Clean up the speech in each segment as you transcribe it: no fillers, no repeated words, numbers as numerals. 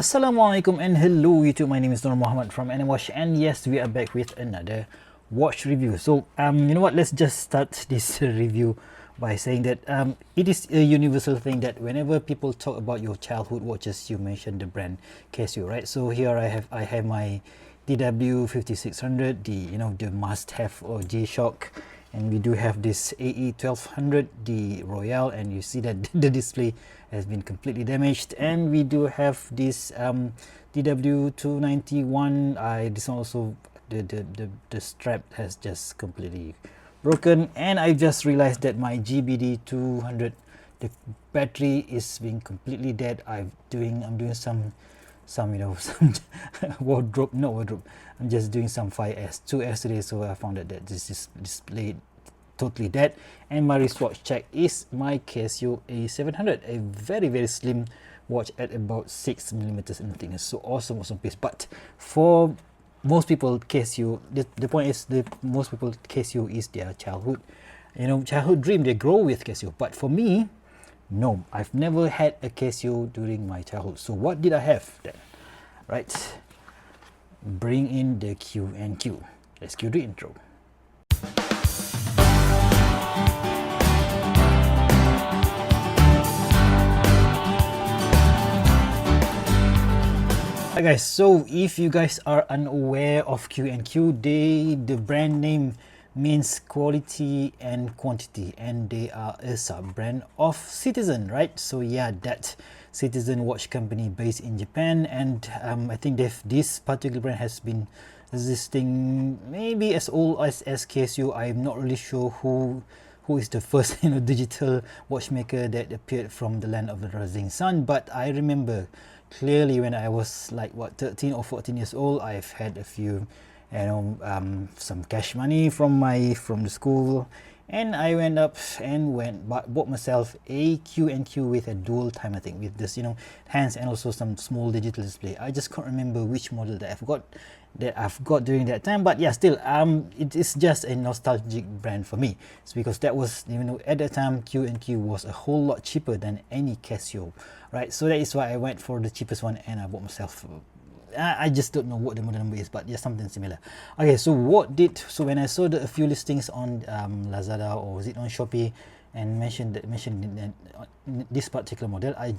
Assalamualaikum and hello YouTube, my name is Nur Muhammad from Watch, and yes, we are back with another watch review. So you know what, let's just start this review by saying that it is a universal thing that whenever people talk about your childhood watches, you mention the brand Casio, right? So here I have my DW5600, the must-have, or G-Shock, and we do have this AE1200, the Royale, and you see that the display has been completely damaged. And we do have this DW291. This one also, the strap has just completely broken, and I just realized that my GBD200, the battery is being completely dead. I'm doing some some wardrobe, not wardrobe, I'm just doing some 2S today, so I found that this is displayed totally dead. And my wristwatch check is my Casio AE700, a very slim watch at about 6mm in thickness. So awesome piece. But for most people, Casio, the point is, most people, Casio is their childhood, childhood dream. They grow with Casio. But for me, no, I've never had a Casio during my childhood. So what did I have then? Right, bring in the Q&Q. Let's cue the intro. Hi guys, so if you guys are unaware of Q&Q, the brand name means quality and quantity, and they are a sub-brand of Citizen, right? So yeah, that Citizen watch company based in Japan, and I think this particular brand has been existing maybe as old as Casio. I'm not really sure who is the first digital watchmaker that appeared from the land of the rising sun, but I remember clearly when I was like 13 or 14 years old, I've had a few some cash money from the school, and I went up and bought myself a Q&Q with a dual time, I think, with this hands and also some small digital display. I just can't remember which model that I've got during that time, but yeah, still it is just a nostalgic brand for me. It's because that was, at that time, Q&Q was a whole lot cheaper than any Casio, right? So that is why I went for the cheapest one, and I bought myself, I just don't know what the model number is, but yeah, something similar. Okay, so when I saw a few listings on Lazada, or was it on Shopee, and mentioned this particular model, I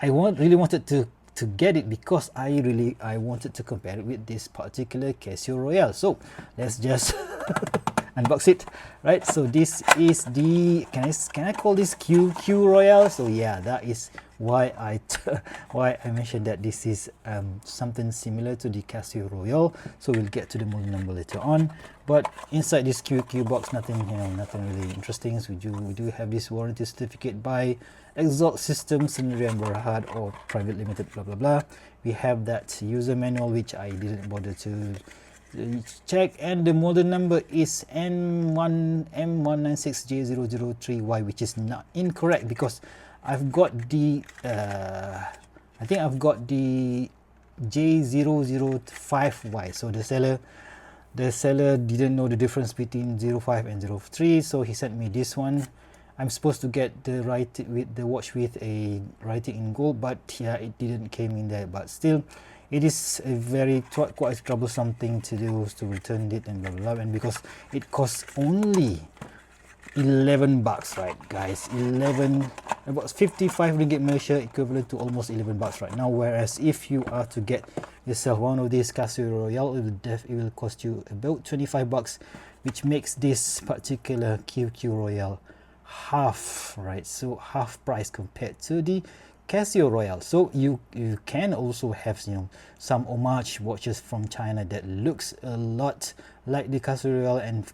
really wanted to get it, because I wanted to compare it with this particular Casio Royale. So let's just unbox it, right? So this is the, can I call this Q&Q Royale? So yeah, that is why I mentioned that this is something similar to the Casio Royale. So we'll get to the model number later on. But inside this Q&Q box, nothing really interesting. So we do have this warranty certificate by Exalt Systems, Sendirian Berhad, or Private Limited, blah blah blah. We have that user manual, which I didn't bother to check, and the model number is M196J003Y, which is not incorrect, because I've got the I think I've got the J005Y. So the seller didn't know the difference between 05 and 03, so he sent me this one. I'm supposed to get the watch with a writing in gold, but yeah, it didn't came in there. But still, it is a quite troublesome thing to do, to return it and blah blah blah. And because it costs only 11 bucks, right guys? About 55 ringgit Malaysia, equivalent to almost 11 bucks right now. Whereas if you are to get yourself one of these Casio Royale, it will cost you about 25 bucks, which makes this particular Q&Q Royale half, right? So half price compared to the Casio Royale. So you can also have some homage watches from China that looks a lot like the Casio Royale, and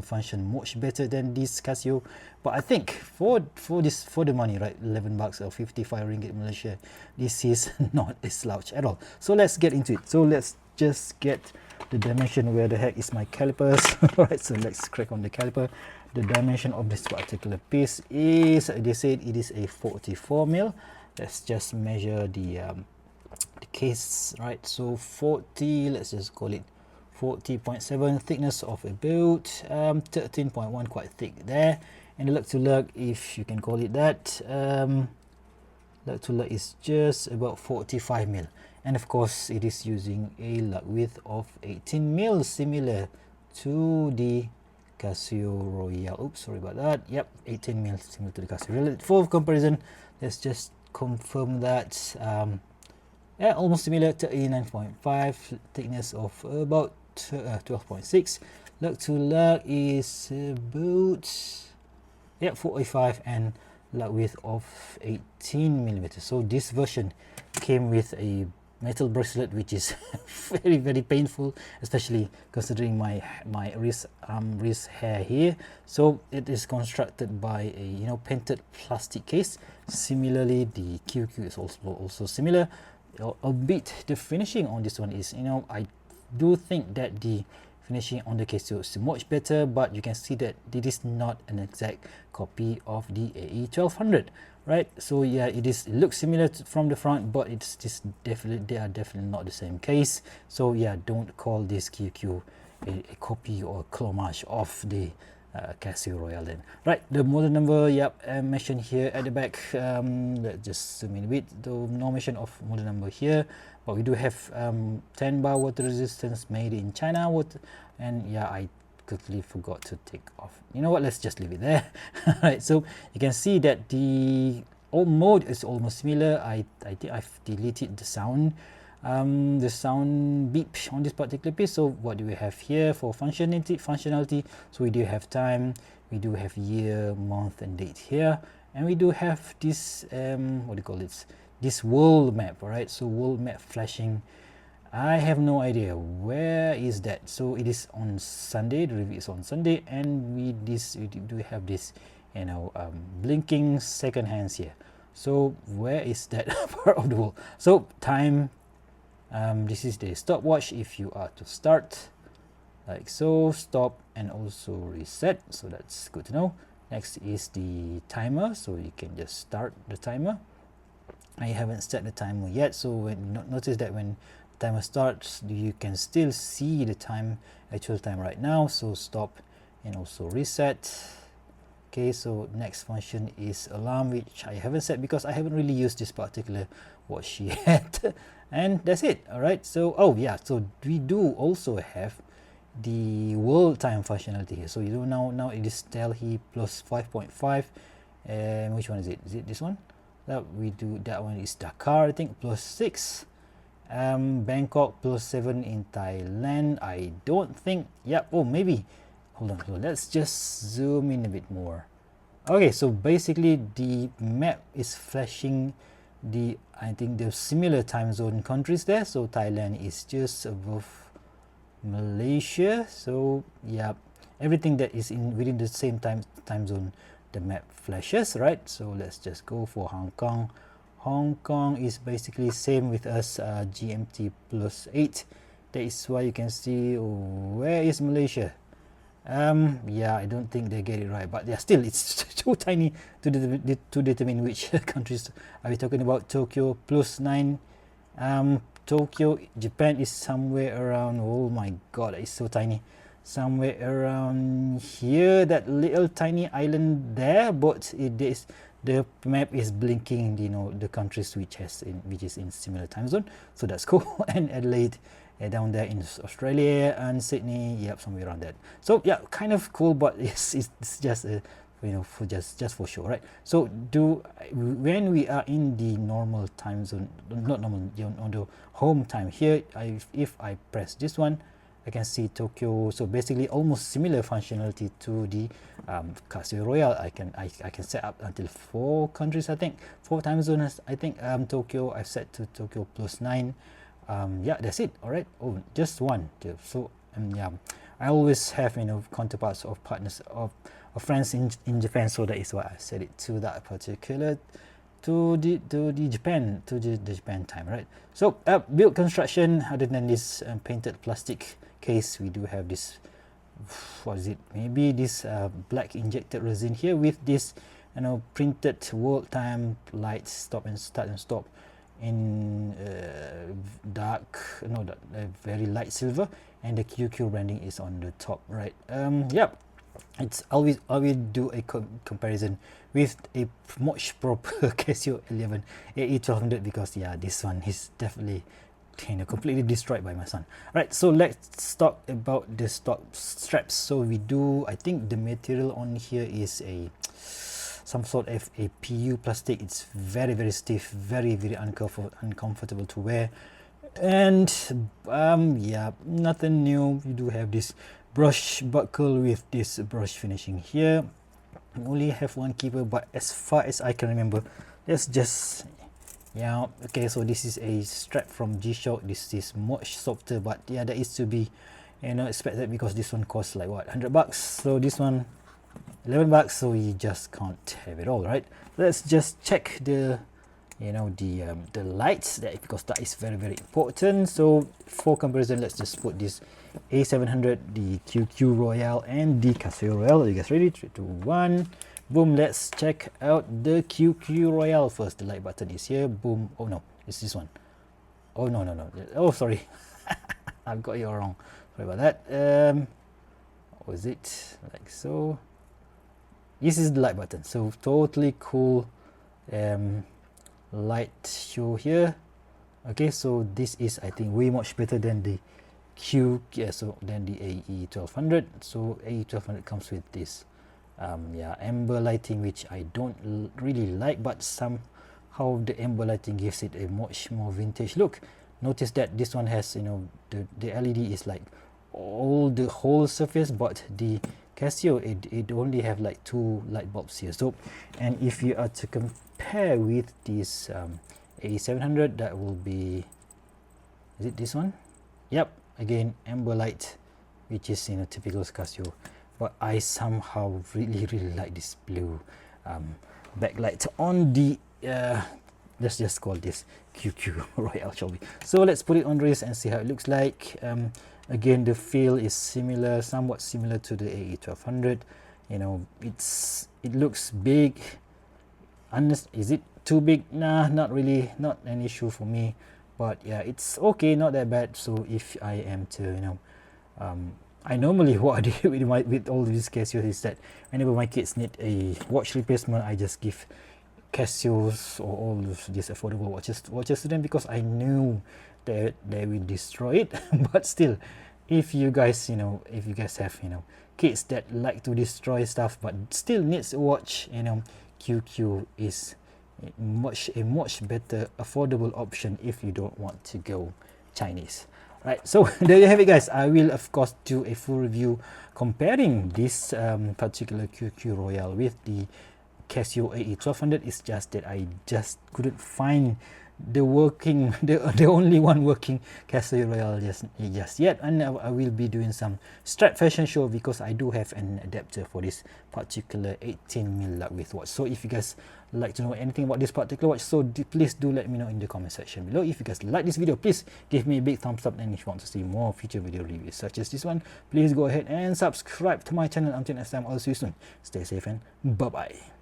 function much better than this Casio. But I think for the money, right, 11 bucks or 55 ringgit Malaysia, this is not a slouch at all. So let's get into it. So let's just get the dimension. Where the heck is my calipers? Right, so let's crack on the caliper. The dimension of this particular piece is, they said it is a 44mm. Let's just measure the case, right? So 40, let's just call it 40.7, thickness of about 13.1, quite thick there. And the lug to lug, if you can call it that, Lug to lug is just about 45 mil, and of course it is using a lug width of 18 mil, similar to the Casio Royale. Oops, sorry about that. Yep, 18 mil, similar to the Casio Royale. For comparison, let's just confirm that. Yeah, almost similar to 89.5, thickness of about 12.6. Lug to lug is about 45, and lug width of 18 millimeters. So this version came with a metal bracelet, which is very painful, especially considering my wrist hair here. So it is constructed by a painted plastic case. Similarly, the QQ is also similar, albeit the finishing on this one is, I do think that the finishing on the Casio is much better, but you can see that it is not an exact copy of the AE1200, right? So yeah, it looks similar from the front, but they are definitely not the same case. So yeah, don't call this QQ a copy or clomage of the Casio Royale then. Right, the model number, yep, mentioned here at the back. Let's just zoom in a bit. Though no mention of model number here, but we do have 10 bar water resistance, made in China. And yeah, I quickly forgot to take off. You know what? Let's just leave it there. Right, so you can see that the old mode is almost similar. I think I've deleted the sound beep on this particular piece. So what do we have here for functionality? So we do have time, we do have year, month and date here, and we do have this what do you call it, this world map. All right, so world map flashing, I have no idea where is that. So it is on Sunday, the review is on Sunday, and we do have this blinking second hands here. So where is that part of the world? So time, this is the stopwatch if you are to start, like so, stop and also reset, so that's good to know. Next is the timer, so you can just start the timer. I haven't set the timer yet, so notice that when the timer starts, you can still see the actual time right now. So stop and also reset. Okay, so next function is alarm, which I haven't set because I haven't really used this particular watch yet. And that's it. All right, so oh yeah, so we do also have the world time functionality here. So you do now it is Delhi plus 5.5, and which one is it? Is it this one? That one is Dakar, I think, plus 6. Bangkok plus 7 in Thailand. I don't think, yeah, oh maybe, hold on, let's just zoom in a bit more. Okay, so basically the map is flashing I think the similar time zone countries there. So Thailand is just above Malaysia. So yeah, everything that is within the same time zone, the map flashes, right? So let's just go for Hong Kong. Hong Kong is basically same with us, GMT plus 8. That is why you can see, where is Malaysia? Yeah, I don't think they get it right, but yeah, still it's too tiny to determine which countries are we talking about. Tokyo plus 9. Tokyo, Japan is somewhere around, oh my god, it's so tiny, somewhere around here, that little tiny island there, but the map is blinking, the countries which is in similar time zone, so that's cool. And Adelaide down there in Australia, and Sydney, yep, somewhere around that. So yeah, kind of cool, but it's just for just for sure, right? So when we are in the normal time zone, not normal, on the home time here, if I press this one, I can see Tokyo. So basically almost similar functionality to the Casio Royale. I can set up until 4 countries, I think, 4 time zones. I think Tokyo I've set to Tokyo plus 9. Yeah, that's it. All right. Oh, just one. So yeah, I always have counterparts of partners of friends in Japan, so that is why I set it to that particular to the Japan time, right? So build construction, other than this painted plastic case, we do have this, what is it, maybe this black injected resin here with this printed world time lights, stop and start and stop in very light silver, and the QQ branding is on the top, right? Yep. it's always, I will do a comparison with a much proper Casio AE1200, because yeah, this one is definitely, you know, completely destroyed by my son. Right, so let's talk about the stock straps. So we do, I think the material on here is a some sort of a PU plastic. It's very stiff, very uncomfortable to wear. And yeah, nothing new. You do have this brush buckle with this brush finishing here. We only have one keeper, but as far as I can remember, let's just, yeah, okay, so this is a strap from G-Shock. This is much softer, but yeah, that is to be, you know, expected, because this one costs like what, 100 bucks, so this one 11 bucks, so you just can't have it all, right? Let's just check the, you know, the lights, that because that is very important. So for comparison, let's just put this A700, the Q&Q Royale, and the Casio Royale. Are you guys ready? 3, 2, 1, boom. Let's check out the Q&Q Royale first. The light button is here, boom. Oh no, it's this one. Oh no, oh sorry. I've got you wrong, sorry about that. What was it, like so? This is the light button, so totally cool light show here. Okay, so this is, I think, way much better than the than the AE1200. So AE1200 comes with this yeah, amber lighting, which I don't really like, but somehow the amber lighting gives it a much more vintage look. Notice that this one has, you know, the LED is like all the whole surface, but the Casio, it only have like 2 light bulbs here. So, and if you are to compare with this AE700, that will be, is it this one? Yep, again amber light, which is, you know, typical Casio, but I somehow really like this blue backlight on the let's just call this Q&Q Royale, shall we? So let's put it on wrist and see how it looks like. Again, the feel is similar, somewhat similar to the AE1200. You know, it looks big. Is it too big? Nah, not really, not an issue for me. But yeah, it's okay, not that bad. So if I am to, you know, I normally, what I do with all these Casios is that whenever my kids need a watch replacement, I just give Casios or all of these affordable watches to them, because I knew that they will destroy it. But still, if you guys, you know, if you guys have, you know, kids that like to destroy stuff but still needs a watch, you know, Q&Q is a much better affordable option if you don't want to go Chinese. Right, so there you have it, guys. I will of course do a full review comparing this particular Q&Q Royale with the Casio AE1200. It's just that I just couldn't find the only one working Casio Royale just yet, and I will be doing some strap fashion show, because I do have an adapter for this particular 18mm lug width watch. So if you guys like to know anything about this particular watch, so please do let me know in the comment section below. If you guys like this video, please give me a big thumbs up, and if you want to see more future video reviews such as this one, please go ahead and subscribe to my channel. Until next time, I'll see you soon. Stay safe and bye bye.